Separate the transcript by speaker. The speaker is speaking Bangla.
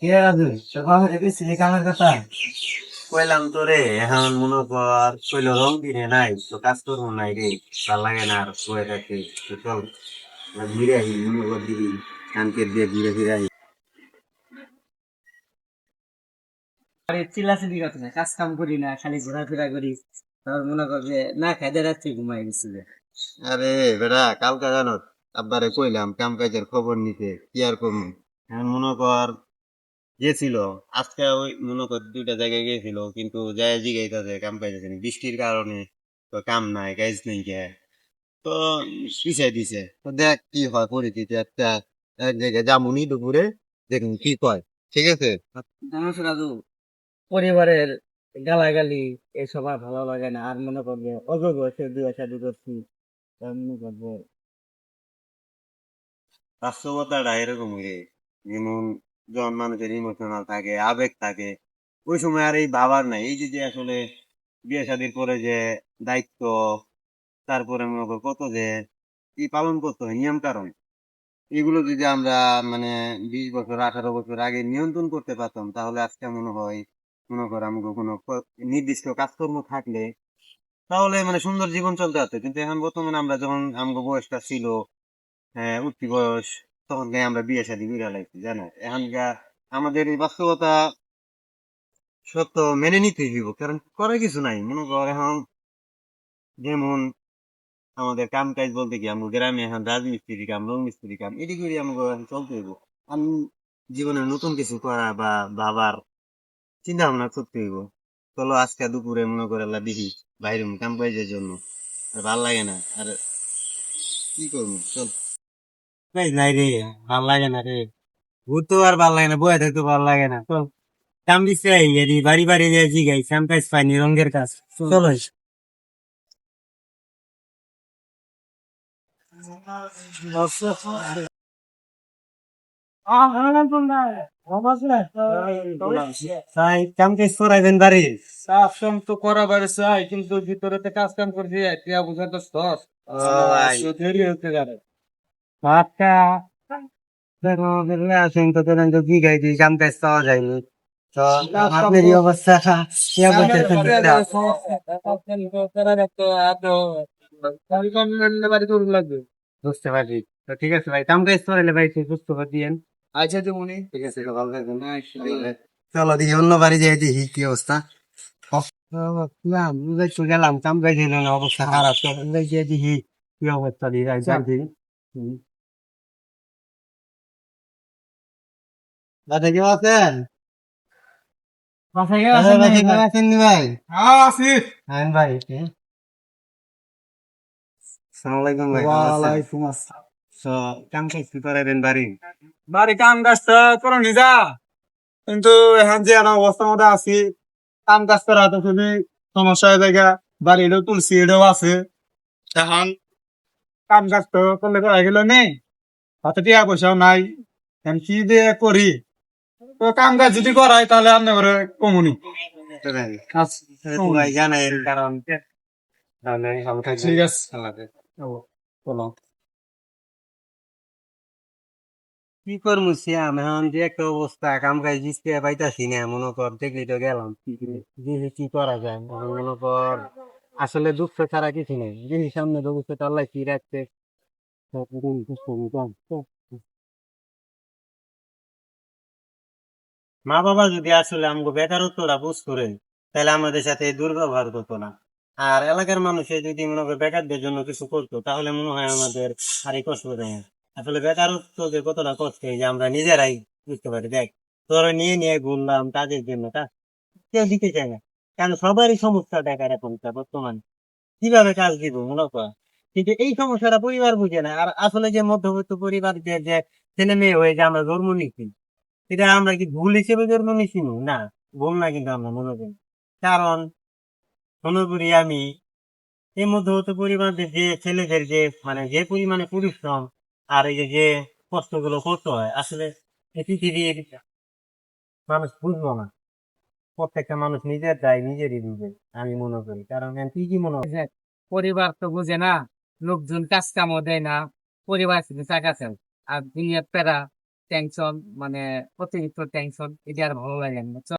Speaker 1: কে রাজু সকাল দেখেছিলি কামের কথা?
Speaker 2: কইলাম তো রে, এখন মনে কর কইলো রং দিনে নাই তো কাজ করবো নাই রে, ভাল লাগে না আর বয়ে থাকতে। তো চল ঘুরে আই, মনে কর দিবি কানকে দিয়ে ঘুরে ফিরে আই।
Speaker 1: আরে চিল্লাচিল্লি কথা না, কাজ কাম করি না, খালি ঘোরাফেরা করি। তার মনে কর যে না খাইতে রাত্রি ঘুমাই গেছি যে।
Speaker 2: আরে বেটা, কালকা জানো আব্বারে কইলাম কাম কাজের খবর নিতে, কি আর করবো। এখন মনে কর গেছিল, আজকে ওই মনে কর দুইটা জায়গায় গেছিল, কিন্তু যায় জিগাইতেছে কাম পাইতেছে না বৃষ্টির কারণে। তো কাম নাই, কাজ নেই কে, তো পিছাই দিছে। তো দেখ কি হয় পরিস্থিতি, একটা এক জায়গায় যামুনি দুপুরে, দেখুন কি কয়। ঠিক আছে।
Speaker 1: জানোস রাজু, পরিবারের গালাগালি এসব আর ভালো লাগে না। আর মনে করবে অল্প বয়সে বিয়ে শাদী করছি, তার মনে করবে
Speaker 2: বাস্তবতাটা এরকম রে, যেমন যখন মানুষের ইমোশনাল থাকে, আবেগ থাকে, ওই সময় আর এই ভাবার নাই। এই যে যে আসলে বিয়ে শাদীর পরে যে দায়িত্ব, তারপরে মনে কর কত যে কি পালন করতে হয় নিয়ম কারণ, এগুলো যদি আমরা মানে 20 বছর 18 বছর আগে নিয়ন্ত্রণ করতে পারতাম, তাহলে আজকে মনে হয় মনে কর আমাকে কোনো নির্দিষ্ট কাজকর্ম থাকলে তাহলে মানে সুন্দর জীবন চলতে পারতো। কিন্তু এখন বর্তমানে আমরা যখন আমাকে বয়সটা ছিল, হ্যাঁ উঠতি বয়স, তখন গায়ে আমরা বিয়ে শাদী করে লাগছি জানো। এখন আমাদের এই বাস্তবতা সত্য মেনে নিতেই হইব, কারণ করে কিছু নাই। মনে কর এখন যেমন আমাদের কাম কাজ বলতে কি, আমরা গ্রামে এখন রাজমিস্ত্রি কাম, রং মিস্ত্রি কাম, এটি করে আমাকে এখন চলতে হইব। আমি জীবনে নতুন কিছু করা বা ভাবার চিন্তা ভাবনা করতে হইব। চলো আজকে দুপুরে মনে করে আল্লাহ দেখি বাইরে কাম কাজের জন্য, আর ভাল লাগে না আর কি করবো, চল। নাই নাই রে, ভাল লাগে না রে, ঘুরতেও আর ভাল লাগে না, বয়ে থাকতে ভাল লাগে না। চল কাম দিচ্ছে বাড়ি বাড়ি দিয়ে জিগাই কাম কাজ পাইনি, রঙের কাজ। চলো। তাই কাম কাজ করাইবেন বাড়ি?
Speaker 1: কাজ কাম তো করা বাড়ি চাই, কিন্তু ভিতরেতে কাজ কাম করছি টিয়া বুঝা তো সস
Speaker 2: ও ভাই,
Speaker 1: দেরি হতে যাবে।
Speaker 2: আচ্ছা দেখো আসেন তো ধরেন তো জিগাই দিই কাম কাজ পাওয়া যায়নি, তো আপনার এই অবস্থা, কি অবস্থা শুনতে? বুঝতে পারছি। তো ঠিক আছে ভাই, কাম কাজ করাইলে ভাই একটু সুস্থ করে দিয়েন।
Speaker 1: আচ্ছা তুমি
Speaker 2: ঠিক আছে, ভালো থাকবেন। চলো দেখি অন্য বাড়ি যাই, দেখি কি অবস্থা। তো গেলাম কাম কাজ হইলো না, অবস্থা খারাপ। তো যাই দেখি কি অবস্থা দিয়ে যাই দেখি। দাদা কেউ আছেন?
Speaker 1: বাসায়
Speaker 2: দাদা
Speaker 1: আছেন নাই
Speaker 2: বাসে কেউ
Speaker 1: ভাই?
Speaker 2: আছেন নি ভাই?
Speaker 1: হ্যাঁ আছি।
Speaker 2: হ্যাঁ ভাই, সালাম আলাইকুম ভাই, ভালো আছেন?
Speaker 1: ওয়ালাইকুম আসসালাম।
Speaker 2: তো কাম কাজ কি করাইবেন বাড়ি?
Speaker 1: বাড়ি কাম কাজটা করো নিজা, কিন্তু এখন যে একটা অবস্থার মধ্যে আছি, কাম কাজ করা তো খুবই সমস্যা হয়ে যায়। বাড়িরও তুলসি এটাও আছে। এখন কাম কাজ তো করলে করা গেল নেই, হাতে টিয়া পয়সাও নাই। এখন কি দিয়ে করি? তো কাম কাজ যদি করাই তাহলে আপনি করে কমুনি।
Speaker 2: তো ভাই,
Speaker 1: আচ্ছা,
Speaker 2: তো
Speaker 1: কমুনি।
Speaker 2: ভাই জানেন কারণ, তাহলে ভালো থাকবেন।
Speaker 1: ঠিক আছে।
Speaker 2: আল্লাহ হাফেজ।
Speaker 1: বলো।
Speaker 2: কি করবো শ্যাম, এখন যে একটা অবস্থা, কাম কাজ দিতে পাইতাছি না। মনে কর দেখলি তো গেলাম, দেখি কি করা যায়। এখন মনে কর আসলে দুঃখ ছাড়া কিছু নেই, দেখি সামনে ভবিষ্যৎ আল্লাহ কি রাখছে। মা বাবা যদি আসলে আমাকে বেকারত্বটা বুঝ করে, তাহলে আমাদের সাথে এই দুর্ব্যবহার করতো না। আর এলাকার মানুষে যদি মনে করে বেকারদের জন্য কিছু করতো, তাহলে মনে হয় আমাদের আর এই কষ্ট হতো না। আসলে বেকারত্ব যে কতটা কষ্ট, এই যে আমরা নিজেরাই বুঝতে পারি। দেখ, তোরা নিয়ে নিয়ে ঘুরলাম কাজের জন্য, তা কেউ দিতে চায় না, কারণ সবারই সমস্যা দেখার এখন বর্তমানে কিভাবে কাজ দিব মনে কর। কিন্তু এই সমস্যাটা পরিবার বুঝে না। আর আসলে যে মধ্যবিত্ত পরিবারদের যে ছেলে মেয়ে হয়ে যে আমরা জন্ম নিচ্ছি, এটা আমরা কি ভুল হিসেবে জন্ম নিছি? না, ভুল না, কিন্তু আমরা মনে করি। কারণ মনে করি আমি, এই মধ্যবিত্ত পরিবারদের যে ছেলেদের যে মানে যে পরিমাণে পরিশ্রম আর এই যে যে কষ্টগুলো করতে হয়, আসলে এই পৃথিবীর মানুষ বুঝবো না। প্রত্যেকটা মানুষ নিজের দায় নিজেরই বুঝবে, আমি মনে করি। কারণ তুই কি মনে হয়?
Speaker 1: যে পরিবার তো বুঝে না, লোকজন কাজ কামও দেয় না, পরিবার শুধু টাকা চায় আর দুনিয়ার প্যারা।
Speaker 3: টেনশন মানে অতিরিক্ত টেনশন এটা আর ভালো লাগে না।